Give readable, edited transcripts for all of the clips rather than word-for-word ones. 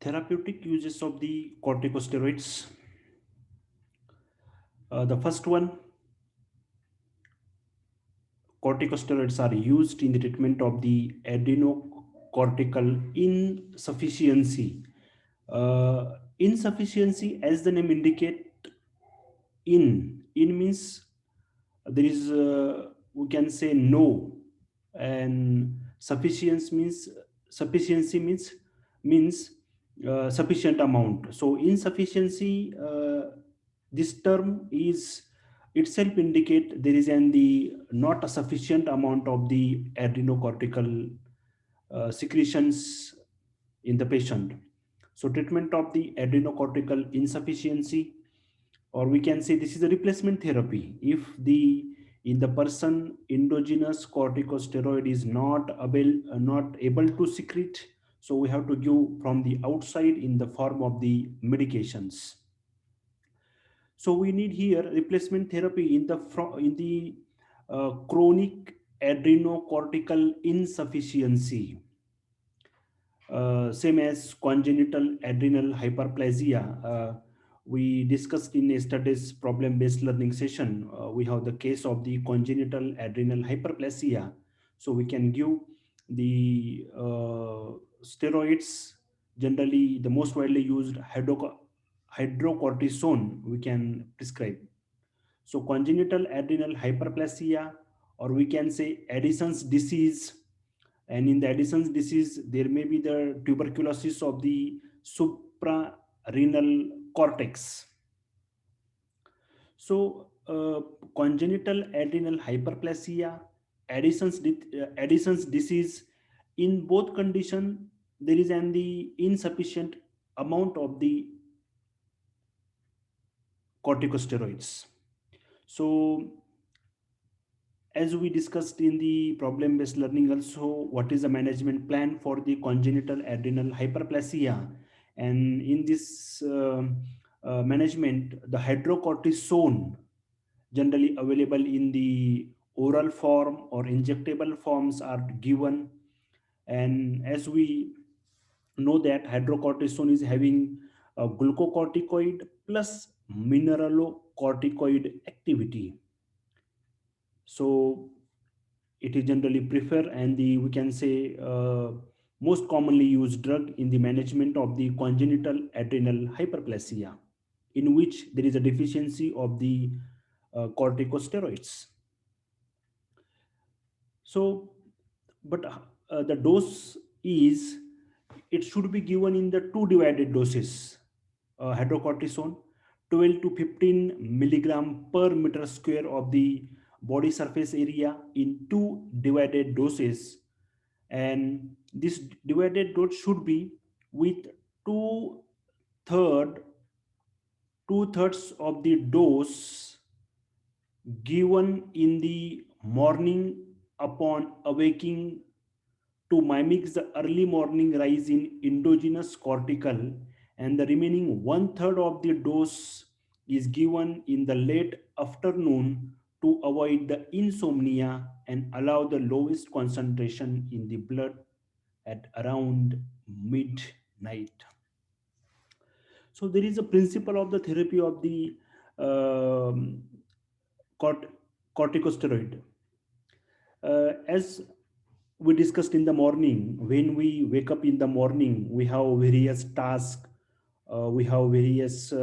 Therapeutic uses of the corticosteroids. The first one, corticosteroids are used in the treatment of the adrenocortical insufficiency. Insufficiency, as the name indicate, in means there is we can say no, and sufficiency means sufficient amount. So insufficiency, this term is itself indicate there is an the not a sufficient amount of the adrenocortical secretions in the patient. So treatment of the adrenocortical insufficiency, or we can say this is a replacement therapy. If the in the person endogenous corticosteroid is not able to secrete, so we have to give from the outside in the form of the medications. So we need here replacement therapy in the chronic adrenocortical insufficiency, same as congenital adrenal hyperplasia. We discussed in yesterday's problem-based learning session. We have the case of the congenital adrenal hyperplasia. So we can give the steroids. Generally, the most widely used hydrocortisone we can prescribe. So congenital adrenal hyperplasia, or we can say Addison's disease, and in the Addison's disease there may be the tuberculosis of the suprarenal cortex. So congenital adrenal hyperplasia, Addison's disease, in both condition there is an the insufficient amount of the corticosteroids. So as we discussed in the problem based learning also, what is the management plan for the congenital adrenal hyperplasia? And in this management, the hydrocortisone, generally available in the oral form or injectable forms, are given. And as we know that hydrocortisone is having a glucocorticoid plus mineralocorticoid activity. So it is generally preferred, and the we can say most commonly used drug in the management of the congenital adrenal hyperplasia, in which there is a deficiency of the corticosteroids. So but the dose is, it should be given in the two divided doses. Hydrocortisone 12 to 15 milligram per meter square of the body surface area in two divided doses, and this divided dose should be with two third two-thirds of the dose given in the morning upon awaking, to mimic the early morning rise in endogenous cortical, and the remaining one third of the dose is given in the late afternoon to avoid the insomnia and allow the lowest concentration in the blood at around midnight. So there is a principle of the therapy of the um, cort- corticosteroid. As we discussed in the morning, when we wake up in the morning, we have various tasks, we have various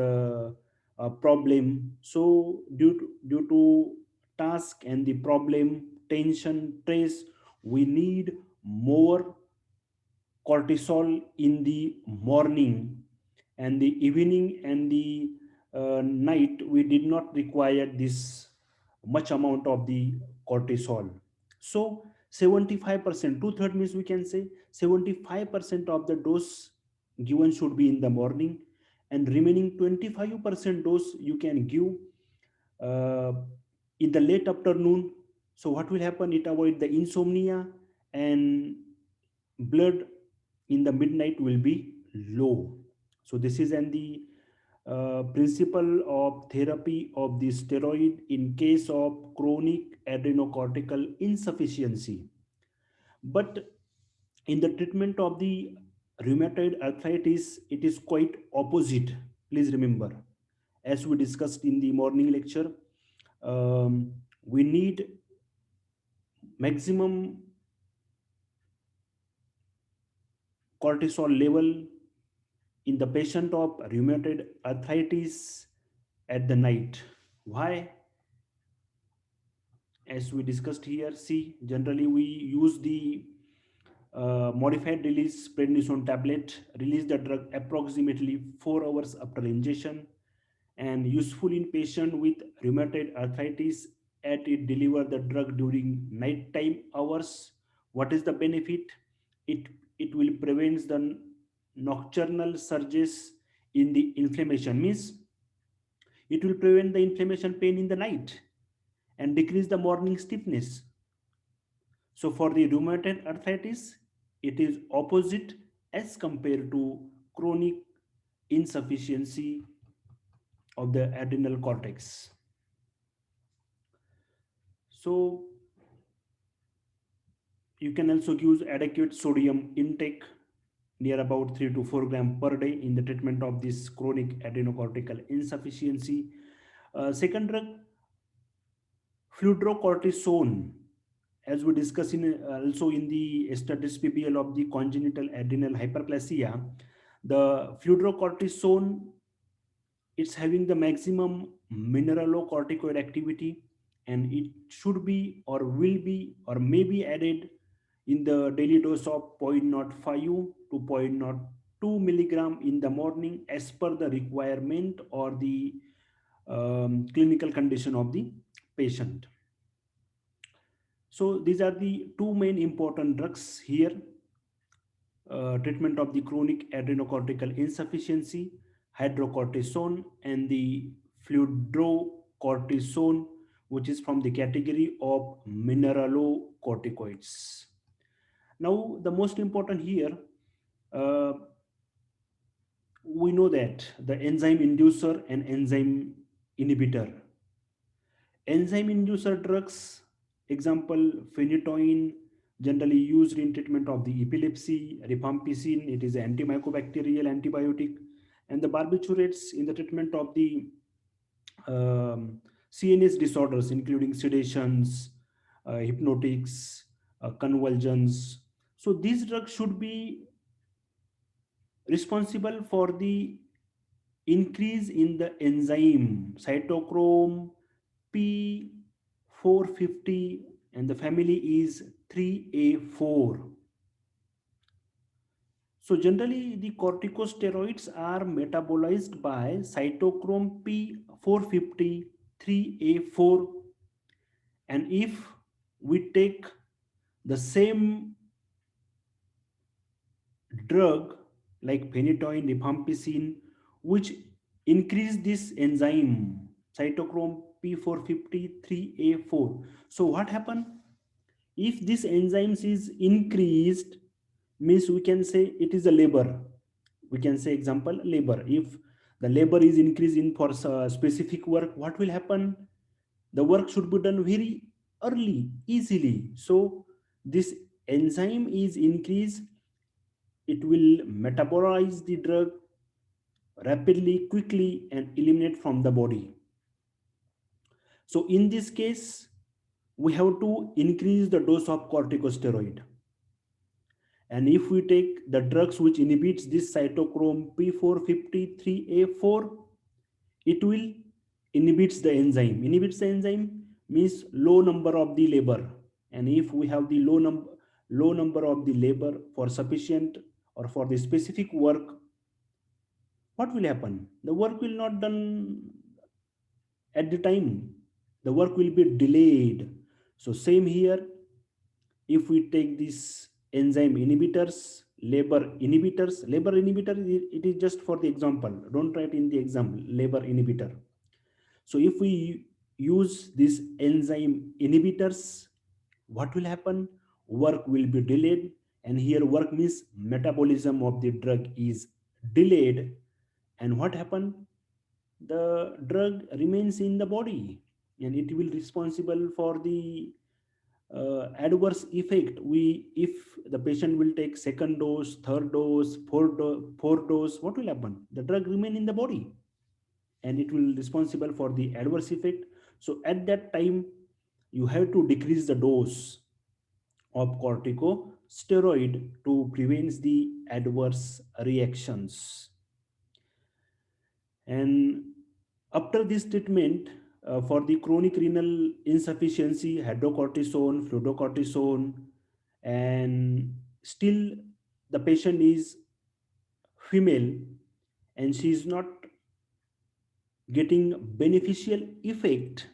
problem. So due to task and the problem, tension, stress, we need more cortisol in the morning, and the evening and the night we did not require this much amount of the cortisol. So 75%, two-third means we can say 75% of the dose given should be in the morning, and remaining 25% dose you can give uh, in the late afternoon. So what will happen, it avoid the insomnia, and blood in the midnight will be low. So this is and the principle of therapy of the steroid in case of chronic adrenocortical insufficiency. But in the treatment of the rheumatoid arthritis, it is quite opposite. Please remember, as we discussed in the morning lecture, we need maximum cortisol level in the patient of rheumatoid arthritis at the night. Why? As we discussed here, see, generally we use the modified release prednisone tablet, release the drug approximately 4 hours after ingestion, and useful in patient with rheumatoid arthritis at it deliver the drug during nighttime hours. What is the benefit? It will prevent the nocturnal surges in the inflammation, means it will prevent the inflammation pain in the night and decrease the morning stiffness. So for the rheumatoid arthritis, it is opposite as compared to chronic insufficiency of the adrenal cortex. So you can also use adequate sodium intake near about 3 to 4 gram per day in the treatment of this chronic adrenocortical insufficiency. Second drug, fludrocortisone, as we discussed in also in the status PBL of the congenital adrenal hyperplasia, the fludrocortisone, it's having the maximum mineralocorticoid activity, and it should be or will be or may be added in the daily dose of 0.05 to zero point zero 0.02 milligram in the morning as per the requirement or the clinical condition of the patient. So these are the two main important drugs here, treatment of the chronic adrenocortical insufficiency, hydrocortisone and the fludrocortisone, which is from the category of mineralocorticoids. Now, the most important here, uh, we know that the enzyme inducer and enzyme inhibitor. Enzyme inducer drugs, example, phenytoin, generally used in treatment of the epilepsy, rifampicin, it is an antimycobacterial antibiotic, and the barbiturates in the treatment of the CNS disorders, including sedations, hypnotics, convulsions. So these drugs should be responsible for the increase in the enzyme cytochrome P450, and the family is 3A4. So generally the corticosteroids are metabolized by cytochrome P450 3A4, and if we take the same drug like phenytoin, rifampicin, which increase this enzyme cytochrome P453A4. So what happen if this enzymes is increased? Means we can say it is a labor. We can say example labor. If the labor is increased in for specific work, what will happen? The work should be done very early, easily. So this enzyme is increased, it will metabolize the drug rapidly, quickly, and eliminate from the body. So in this case, we have to increase the dose of corticosteroid. And if we take the drugs which inhibits this cytochrome P453A4, it will inhibits the enzyme. Inhibits the enzyme means low number of the labor. And if we have the low number of the labor for sufficient or for the specific work, what will happen? The work will not done at the time. The work will be delayed. So same here, if we take this enzyme inhibitors, labor inhibitor, it is just for the example. Don't write in the example, labor inhibitor. So if we use these enzyme inhibitors, what will happen? Work will be delayed, and here work means metabolism of the drug is delayed. And what happened? The drug remains in the body, and it will responsible for the adverse effect, we if the patient will take second dose, third dose, fourth dose, what will happen? The drug remain in the body and it will responsible for the adverse effect. So at that time you have to decrease the dose of corticosteroid to prevent the adverse reactions. And after this treatment, for the chronic renal insufficiency, hydrocortisone, fluorocortisone, and still the patient is female and she is not getting beneficial effect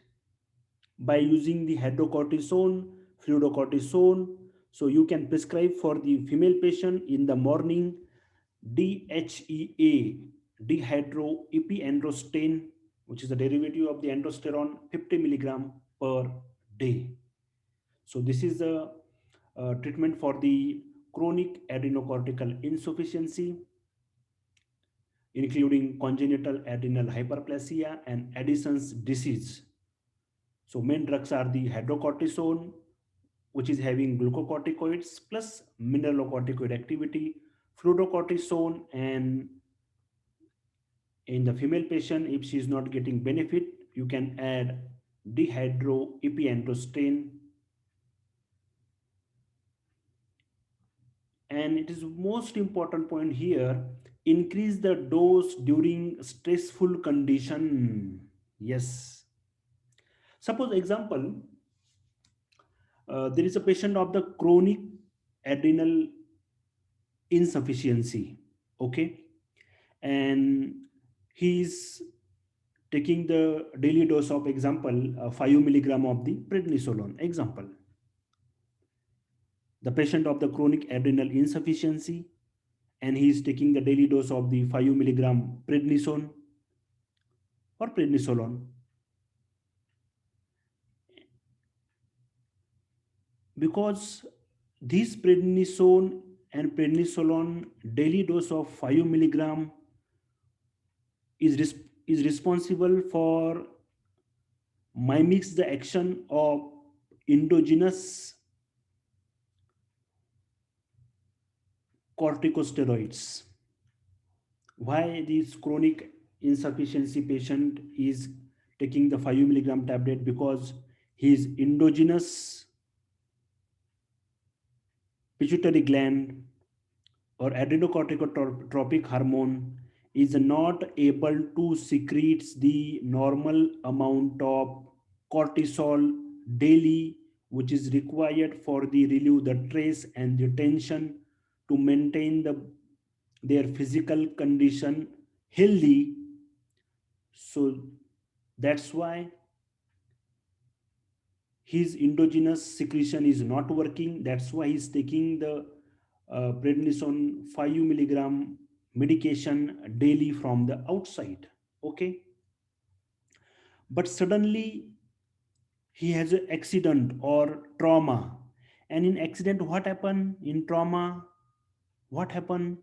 by using the hydrocortisone, fluorocortisone. So you can prescribe for the female patient in the morning DHEA, dehydroepiandrosterone, which is a derivative of the androsterone, 50 milligram per day. So this is the treatment for the chronic adrenocortical insufficiency, including congenital adrenal hyperplasia and Addison's disease. So main drugs are the hydrocortisone, which is having glucocorticoids plus mineralocorticoid activity, fluorocortisone, and in the female patient, if she is not getting benefit, you can add dehydroepiandrosterone. And it is most important point here, increase the dose during stressful condition. Yes. Suppose example, there is a patient of the chronic adrenal insufficiency. Okay. And he is taking the daily dose of example 5 milligram of the prednisolone example. The patient of the chronic adrenal insufficiency and he is taking the daily dose of the 5 milligram prednisone or prednisolone, because this prednisone and prednisolone daily dose of 5 milligram is, is responsible for mimics the action of endogenous corticosteroids. Why this chronic insufficiency patient is taking the 5 milligram tablet? Because his endogenous pituitary gland or adrenocorticotropic hormone is not able to secrete the normal amount of cortisol daily, which is required for the relieve the stress and the tension to maintain their physical condition healthy. So that's why his endogenous secretion is not working. That's why he's taking the prednisone 5 milligram medication daily from the outside. Okay. But suddenly he has an accident or trauma. And in accident, what happened? In trauma, what happened?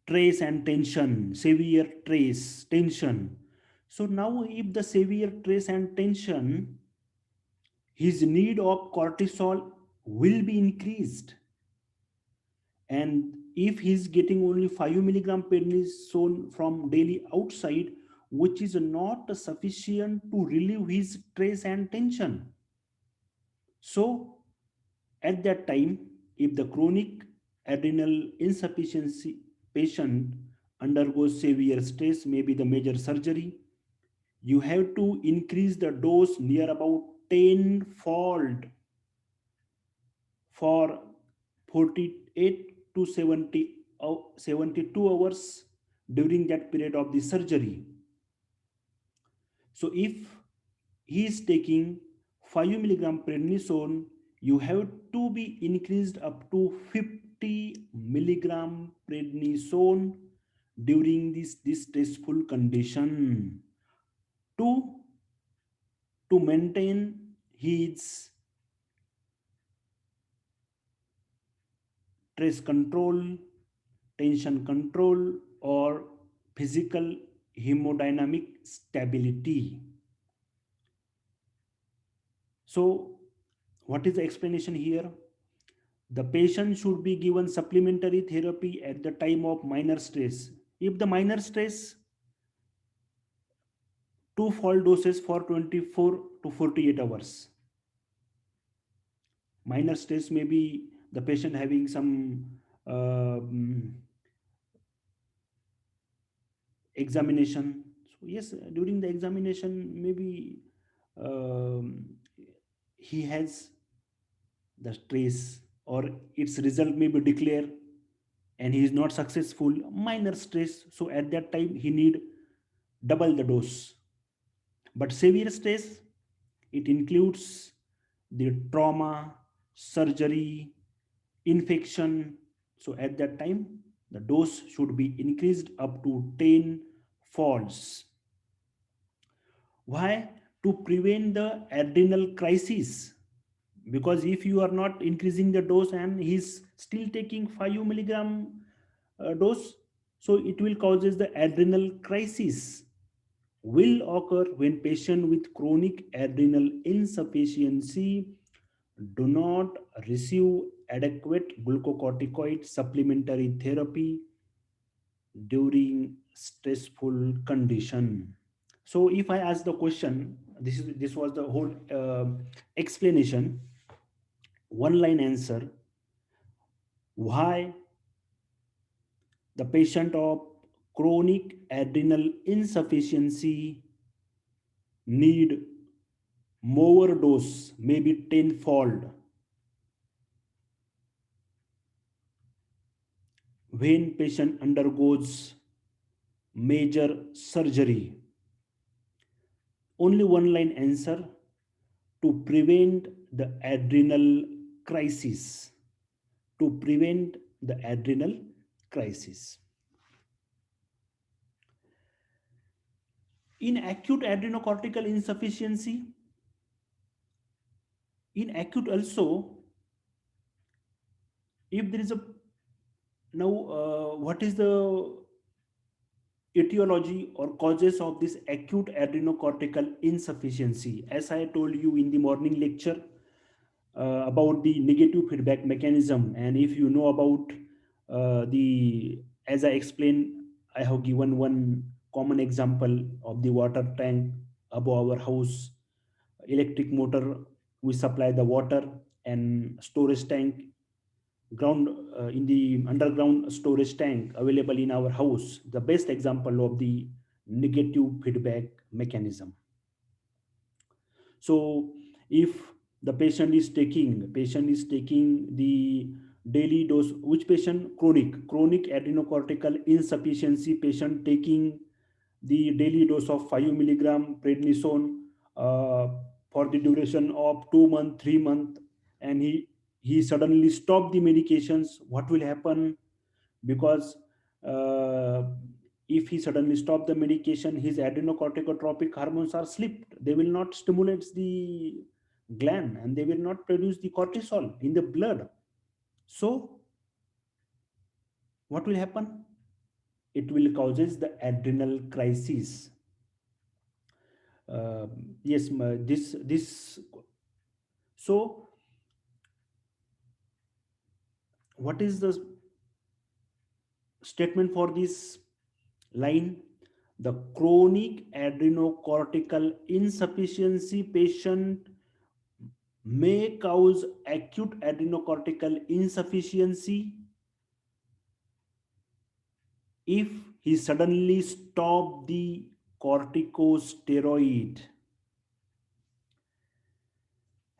Trace and tension, severe trace, tension. So now if the severe trace and tension, his need of cortisol will be increased. And if he's getting only 5 milligram prednisone from daily outside, which is not sufficient to relieve his stress and tension. So at that time, if the chronic adrenal insufficiency patient undergoes severe stress, maybe the major surgery, you have to increase the dose near about 10-fold for 48 to 72 hours during that period of the surgery. So if he is taking 5 milligram prednisone, you have to be increased up to 50 milligram prednisone during this stressful condition to maintain his stress control, tension control, or physical hemodynamic stability. So What is the explanation here? The patient should be given supplementary therapy at the time of minor stress. If the minor stress, two fall doses for 24 to 48 hours. Minor stress may be the patient having some examination. So yes, during the examination, maybe um, he has the stress, or its result may be declared and he is not successful. Minor stress. So at that time, he need double the dose. But severe stress, it includes the trauma, surgery, infection. So at that time, the dose should be increased up to 10 folds. Why? To prevent the adrenal crisis. Because if you are not increasing the dose and he's still taking 5 milligram dose, so it will causes the adrenal crisis will occur when patient with chronic adrenal insufficiency do not receive adequate glucocorticoid supplementary therapy during stressful condition. So if I ask the question, this was the whole explanation, one line answer: why the patient of chronic adrenal insufficiency need more dose, maybe tenfold, when patient undergoes major surgery. Only one line answer: to prevent the adrenal crisis. To prevent the adrenal crisis. In acute adrenocortical insufficiency, in acute also, if there is a now, what is the etiology or causes of this acute adrenocortical insufficiency? As I told you in the morning lecture about the negative feedback mechanism, and if you know about the, as I explained, I have given one common example of the water tank above our house, electric motor, we supply the water, and storage tank, ground in the underground storage tank available in our house, the best example of the negative feedback mechanism. So if the patient is taking the daily dose, which patient? Chronic adrenocortical insufficiency patient taking the daily dose of 5 milligram prednisone uh, for the duration of 2 months, 3 months, and he suddenly stopped the medications. What will happen? Because uh, if he suddenly stop the medication, his adrenocorticotropic hormones are slipped. They will not stimulate the gland and they will not produce the cortisol in the blood. So what will happen? It will causes the adrenal crisis. uh, yes, this. So what is the statement for this line? The chronic adrenocortical insufficiency patient may cause acute adrenocortical insufficiency if he suddenly stop the corticosteroid,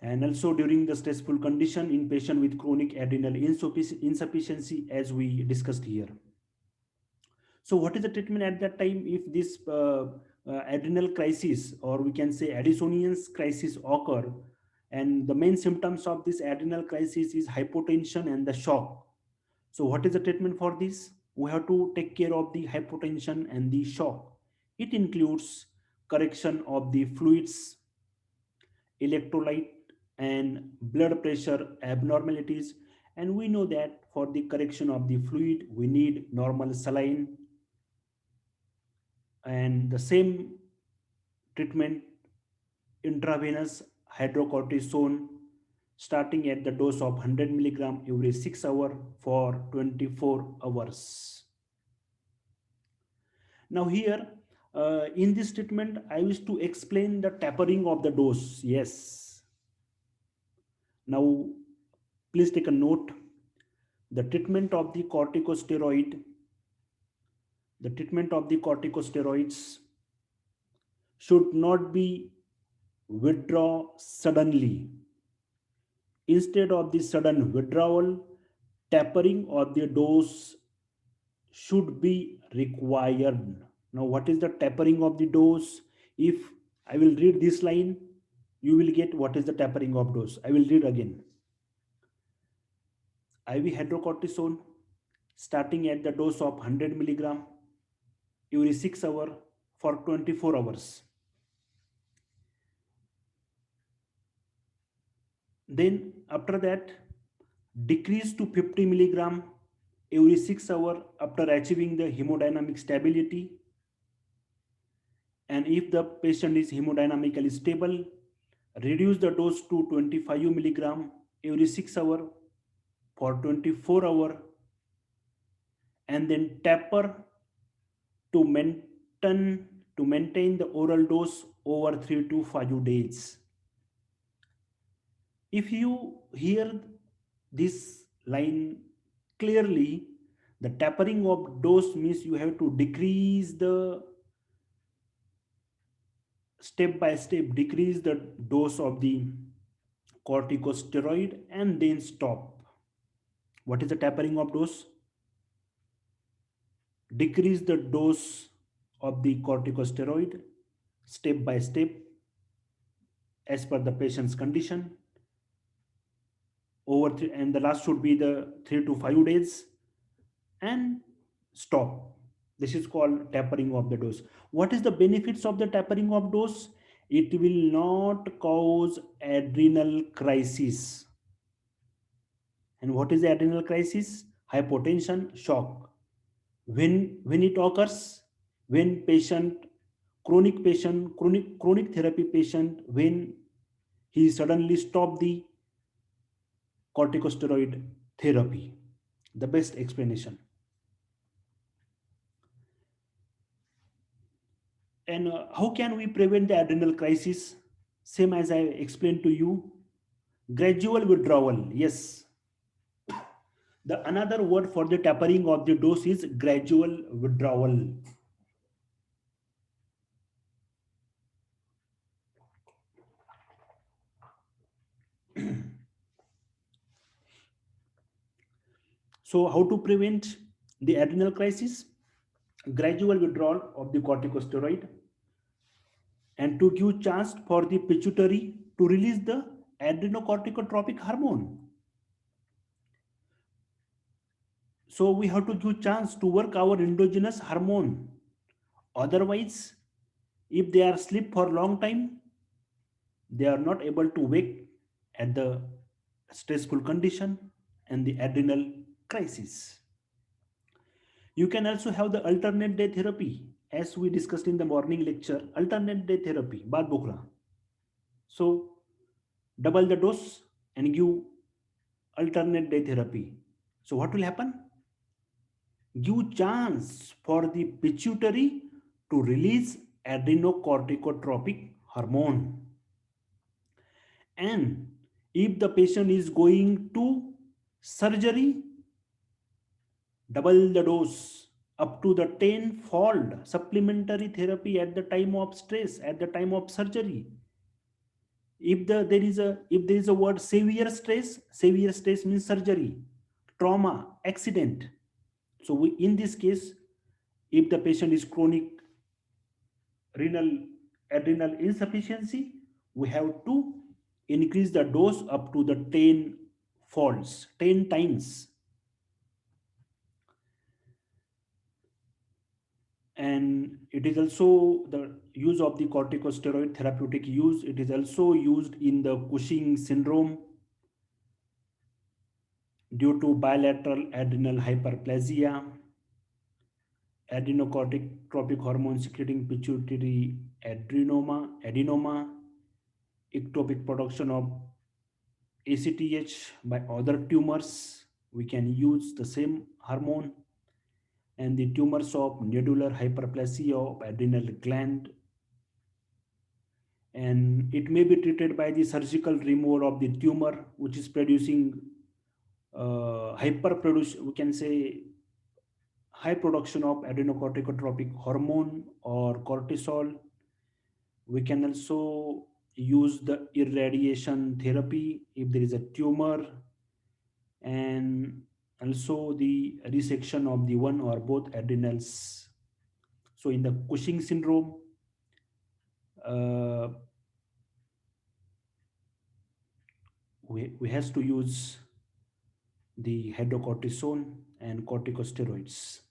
and also during the stressful condition in patient with chronic adrenal insufficiency, as we discussed here. So what is the treatment at that time if this adrenal crisis, or we can say Addisonian's crisis, occur? And the main symptoms of this adrenal crisis is hypotension and the shock. So what is the treatment for this? We have to take care of the hypotension and the shock. It includes correction of the fluids, electrolyte, and blood pressure abnormalities. And we know that for the correction of the fluid, we need normal saline, and the same treatment, intravenous hydrocortisone, starting at the dose of 100 milligram every 6 hours for 24 hours. Now here, in this treatment, I wish to explain the tapering of the dose. Yes. Now, please take a note. The treatment of the corticosteroid, the treatment of the corticosteroids should not be withdraw suddenly. Instead of the sudden withdrawal, tapering of the dose should be required. Now, what is the tapering of the dose? If I will read this line, you will get what is the tapering of dose. I will read again. IV hydrocortisone starting at the dose of 100 milligram every 6 hours for 24 hours. Then after that, decrease to 50 milligram every 6 hours after achieving the hemodynamic stability. And if the patient is hemodynamically stable, reduce the dose to 25 milligram every 6 hours for 24 hours, and then taper to maintain the oral dose over 3 to 5 days. If you hear this line clearly, the tapering of dose means you have to decrease the step by step, decrease the dose of the corticosteroid and then stop. What is the tapering of dose? Decrease the dose of the corticosteroid step by step as per the patient's condition and the last should be the 3 to 5 days and stop. This is called tapering of the dose. What is the benefits of the tapering of dose? It will not cause adrenal crisis. And what is the adrenal crisis? Hypotension, shock. When it occurs, when chronic therapy patient, when he suddenly stop the corticosteroid therapy. The best explanation. And how can we prevent the adrenal crisis? Same as I explained to you, gradual withdrawal. Yes, the another word for the tapering of the dose is gradual withdrawal. So how to prevent the adrenal crisis? Gradual withdrawal of the corticosteroid, and to give chance for the pituitary to release the adrenocorticotropic hormone. So we have to give chance to work our endogenous hormone. Otherwise, if they are asleep for a long time, they are not able to wake at the stressful condition and the adrenal crisis. You can also have the alternate day therapy, as we discussed in the morning lecture. Alternate day therapy, Bad Bukra. So double the dose and give alternate day therapy. So what will happen? Give chance for the pituitary to release adrenocorticotropic hormone. And if the patient is going to surgery, double the dose up to the 10-fold supplementary therapy at the time of stress, at the time of surgery. If there is a word severe stress means surgery, trauma, accident. So in this case, if the patient is chronic renal adrenal insufficiency, we have to increase the dose up to the 10 folds, 10 times. And it is also the use of the corticosteroid therapeutic use. It is also used in the Cushing syndrome due to bilateral adrenal hyperplasia, adrenocorticotropic hormone secreting pituitary adenoma, ectopic production of ACTH by other tumors, we can use the same hormone. And the tumors of nodular hyperplasia of adrenal gland, and it may be treated by the surgical removal of the tumor which is producing hyperproduce, we can say high production of adrenocorticotropic hormone or cortisol. We can also use the irradiation therapy if there is a tumor, and also the resection of the one or both adrenals. So in the Cushing syndrome, uh, we has to use the hydrocortisone and corticosteroids.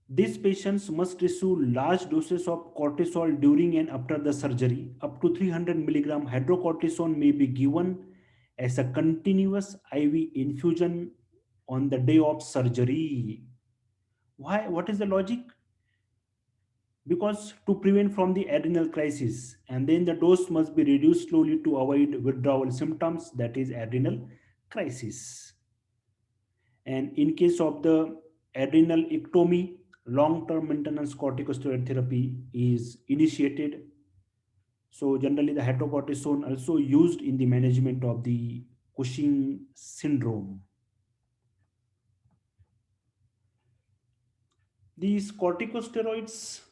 These patients must receive large doses of cortisol during and after the surgery. Up to 300 milligram hydrocortisone may be given as a continuous IV infusion on the day of surgery. Why? What is the logic? Because to prevent from the adrenal crisis, and then the dose must be reduced slowly to avoid withdrawal symptoms, that is adrenal crisis. And in case of the adrenal ectomy, long-term maintenance corticosteroid therapy is initiated. So generally the hydrocortisone also used in the management of the Cushing syndrome. These corticosteroids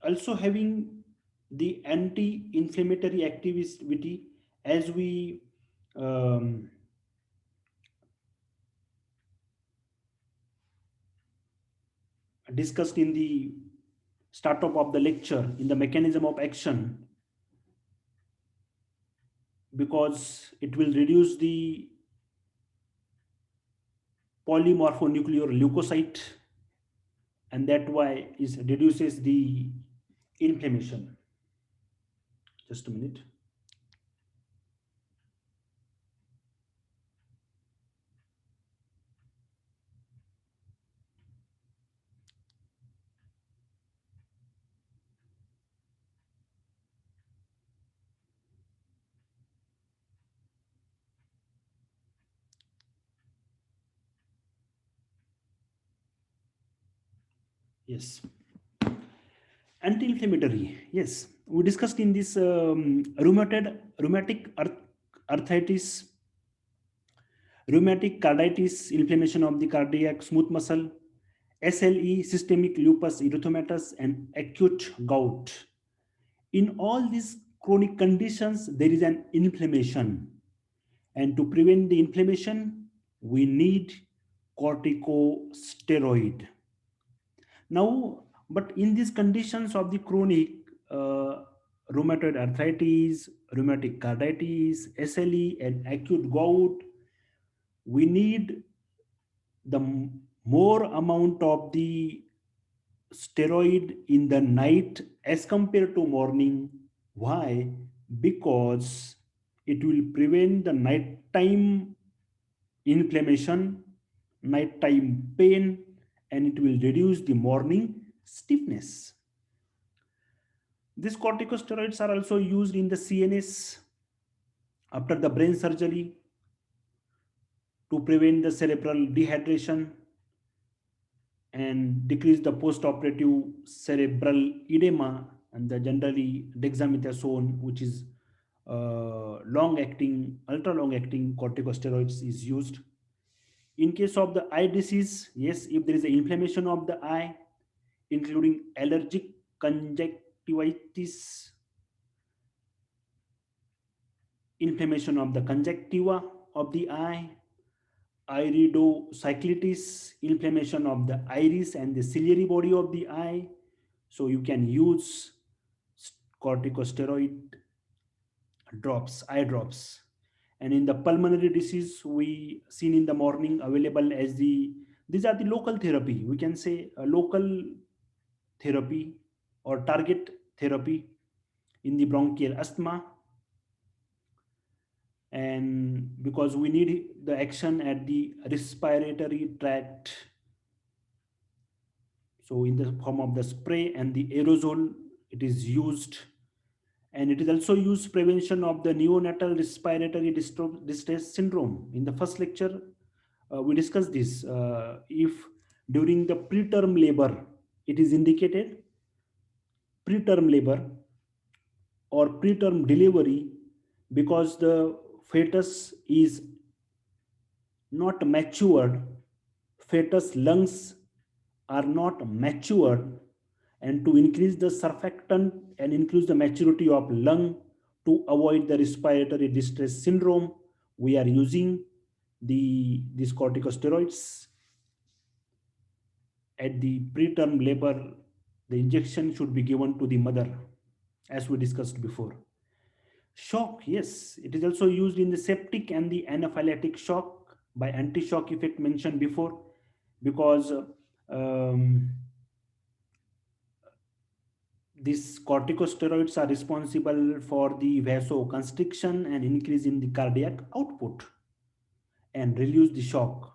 also having the anti-inflammatory activity, as we um, discussed in the startup of the lecture in the mechanism of action, because it will reduce the polymorphonuclear leukocyte, and that why is reduces the inflammation. Just a minute. Yes, anti-inflammatory. Yes, we discussed in this rheumatic arthritis, rheumatic carditis, inflammation of the cardiac smooth muscle, SLE, systemic lupus erythematosus, and acute gout. In all these chronic conditions, there is an inflammation. And to prevent the inflammation, we need corticosteroid. Now, but in these conditions of the chronic uh, rheumatoid arthritis, rheumatic carditis, SLE, and acute gout, we need the more amount of the steroid in the night as compared to morning. Why? Because it will prevent the nighttime inflammation, nighttime pain, and it will reduce the morning stiffness. These corticosteroids are also used in the CNS after the brain surgery to prevent the cerebral dehydration and decrease the post-operative cerebral edema, and the generally dexamethasone, which is long-acting, ultra-long-acting corticosteroids is used. In case of the eye disease, yes, if there is an inflammation of the eye, including allergic conjunctivitis, inflammation of the conjunctiva of the eye, iridocyclitis, inflammation of the iris and the ciliary body of the eye. So you can use corticosteroid drops, eye drops. And in the pulmonary disease, we seen in the morning available as these are the local therapy. We can say a local therapy or target therapy in the bronchial asthma, and because we need the action at the respiratory tract. So in the form of the spray and the aerosol, it is used. And it is also used prevention of the neonatal respiratory distress syndrome. In the first lecture, we discussed this. If during the preterm labor, it is indicated preterm labor or preterm delivery, because the fetus is not matured, fetus lungs are not matured, and to increase the surfactant and increase the maturity of lung to avoid the respiratory distress syndrome, we are using these corticosteroids. At the preterm labor, the injection should be given to the mother, as we discussed before. Shock, yes, it is also used in the septic and the anaphylactic shock by anti-shock effect mentioned before, because um, these corticosteroids are responsible for the vasoconstriction and increase in the cardiac output and reduce the shock.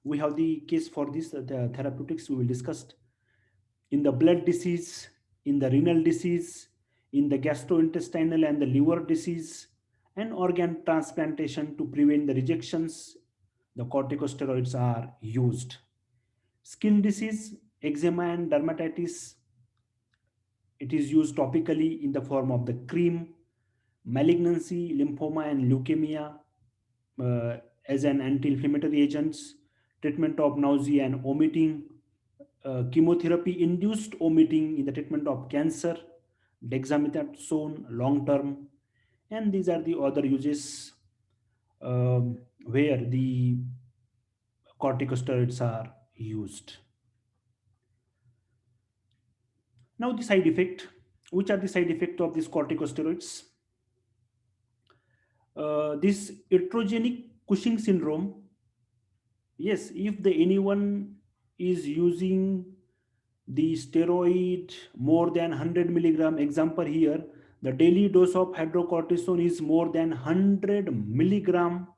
We have the case for this, the therapeutics we will discuss in the blood disease, in the renal disease, in the gastrointestinal and the liver disease, and organ transplantation to prevent the rejections. The corticosteroids are used. Skin disease, eczema and dermatitis, it is used topically in the form of the cream. Malignancy, lymphoma and leukemia, uh, as an anti-inflammatory agents. Treatment of nausea and vomiting, chemotherapy induced vomiting in the treatment of cancer, dexamethasone long term. And these are the other uses where the corticosteroids are used. Now the side effect. Which are the side effect of these corticosteroids? This iatrogenic Cushing syndrome. Yes, if the anyone is using the steroid more than 100 milligram, example here, the daily dose of hydrocortisone is more than 100 milligram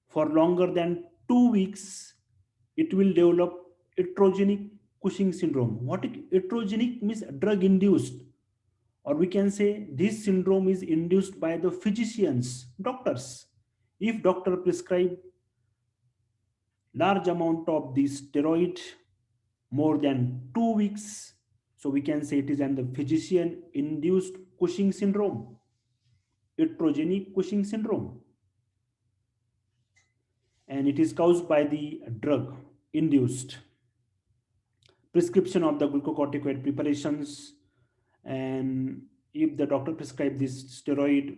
for longer than 2 weeks, it will develop iatrogenic Cushing syndrome. What iatrogenic means? Drug induced, or we can say this syndrome is induced by the physicians, doctors. If doctor prescribe large amount of the steroid more than 2 weeks, so we can say it is an the physician induced Cushing syndrome, iatrogenic Cushing syndrome, and it is caused by the drug induced prescription of the glucocorticoid preparations. And if the doctor prescribe this steroid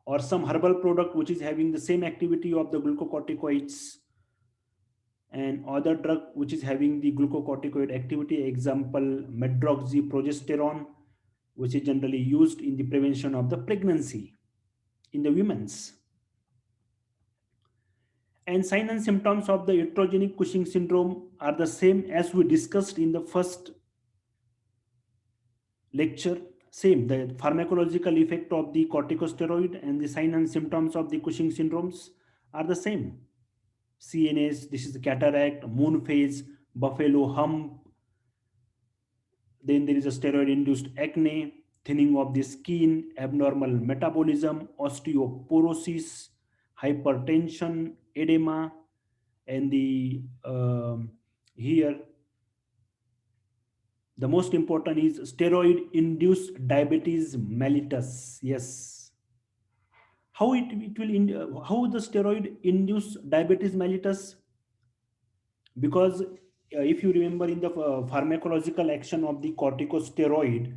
or some herbal product which is having the same activity of the glucocorticoids and other drug which is having the glucocorticoid activity, example medroxyprogesterone, which is generally used in the prevention of the pregnancy in the women's. And sign and symptoms of the iatrogenic Cushing syndrome are the same as we discussed in the first lecture. Same, the pharmacological effect of the corticosteroid and the sign and symptoms of the Cushing syndromes are the same. CNS, this is the cataract, moon phase, buffalo hump. Then there is a steroid induced acne, thinning of the skin, abnormal metabolism, osteoporosis, hypertension, edema, and the here the most important is steroid induced diabetes mellitus. Yes, how the steroid induce diabetes mellitus? Because if you remember in the pharmacological action of the corticosteroid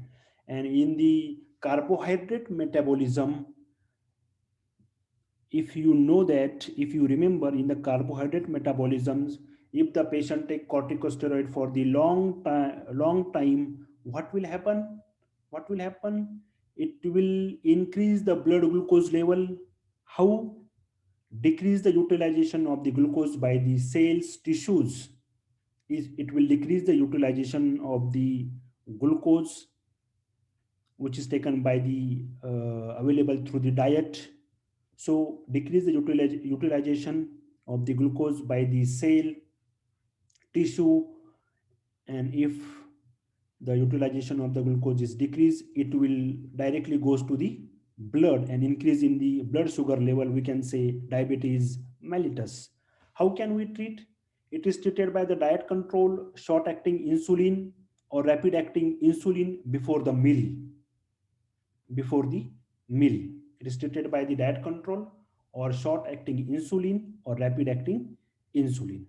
and in the carbohydrate metabolism, if you know that, if you remember in the carbohydrate metabolisms, if the patient take corticosteroid for the long time, what will happen? It will increase the blood glucose level. How? Decrease the utilization of the glucose by the cells tissues. Is it will decrease the utilization of the glucose which is taken by the available through the diet. So decrease the utilization of the glucose by the cell tissue, and if the utilization of the glucose is decreased, it will directly goes to the blood and increase in the blood sugar level. We can say diabetes mellitus. How can we treat? It is treated by the diet control, short acting insulin, or rapid acting insulin before the meal. It is treated by the diet control or short acting insulin or rapid acting insulin.